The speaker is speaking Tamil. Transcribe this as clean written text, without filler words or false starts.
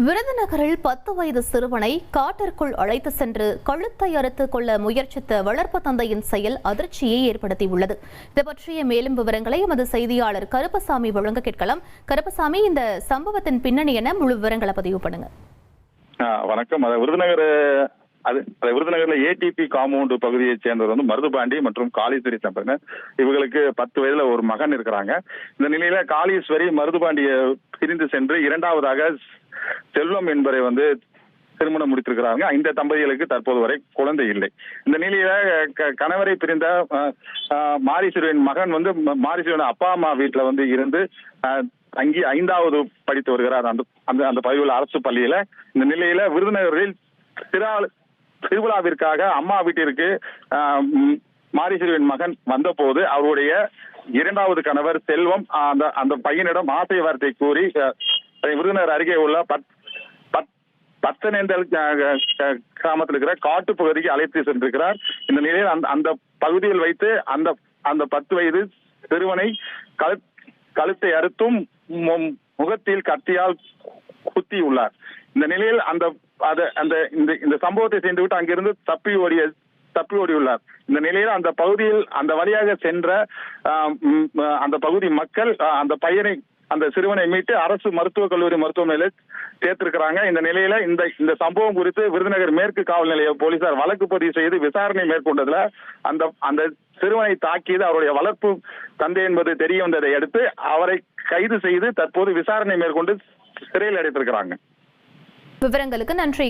விருதுநகரில் 10 வயது சிறுவனை காட்டிற்குள் அழைத்து சென்று கழுத்தை அறுத்து கொள்ள முயற்சித்த வளர்ப்பு தந்தையின் செயல் அதிர்ச்சியை ஏற்படுத்தியுள்ளது. இது பற்றிய மேலும் விவரங்களை எமது செய்தியாளர் கருப்பசாமி வழங்க கேட்கலாம். கருப்பசாமி, இந்த சம்பவத்தின் பின்னணி என முழு விவரங்களை பதிவு பண்ணுங்க. வணக்கம். விருதுநகர்ல ஏடிபி காம்பவுண்ட் பகுதியை சேர்ந்தவர் மருதுபாண்டி மற்றும் காளீஸ்வரி தம்பதியினர். இவங்களுக்கு 10 வயதுல ஒரு மகன் இருக்கிறாங்க. இந்த நிலையில காளீஸ்வரி மருதுபாண்டியை பிரிந்து சென்று இரண்டாவதாக செல்வம் என்பவரை திருமணம் முடித்திருக்கிறாங்க. இந்த தம்பதிகளுக்கு தற்போது வரை குழந்தை இல்லை. இந்த நிலையில கணவரை பிரிந்த மாரீஸ்வரியின் மகன் மாரீஸ்வரியின் அப்பா அம்மா வீட்டுல இருந்து தங்கி 5வது படித்து வருகிறார் அந்த பகுதியில் அரசு பள்ளியில. இந்த நிலையில விருதுநகரில் திருவிழாவிற்காக அம்மா வீட்டிற்கு மாரீஸ்வரியின் மகன் வந்த போது அவருடைய 2வது கணவர் செல்வம் அந்த பையனிடம் ஆசை வார்த்தை கூறி விருதுநகர் அருகே உள்ள பத்தனேந்தல் கிராமத்தில் இருக்கிற காட்டு பகுதிக்கு அழைத்து சென்றிருக்கிறார். இந்த நிலையில் அந்த பகுதியில் வைத்து அந்த 10 வயது சிறுவனை கழுத்தை அறுத்தும் முகத்தில் கத்தியால் குத்தி உள்ளார். இந்த நிலையில் இந்த சம்பவத்தை செய்துவிட்டு அங்கிருந்து தப்பி ஓடியுள்ளார். இந்த நிலையில் அந்த பகுதியில் அந்த வழியாக சென்ற அந்த பகுதி மக்கள் அந்த சிறுவனை மீட்டு அரசு மருத்துவக் கல்லூரி மருத்துவமனையில் சேர்த்திருக்கிறாங்க. இந்த நிலையில இந்த சம்பவம் குறித்து விருதுநகர் மேற்கு காவல் நிலைய போலீசார் வழக்கு பதிவு செய்து விசாரணை மேற்கொண்டதுல அந்த சிறுவனை தாக்கியது அவருடைய வளர்ப்பு தந்தை என்பது தெரிய வந்ததை அடுத்து அவரை கைது செய்து தற்போது விசாரணை மேற்கொண்டு சிறையில் அடைத்திருக்கிறாங்க. விவரங்களுக்கு நன்றி.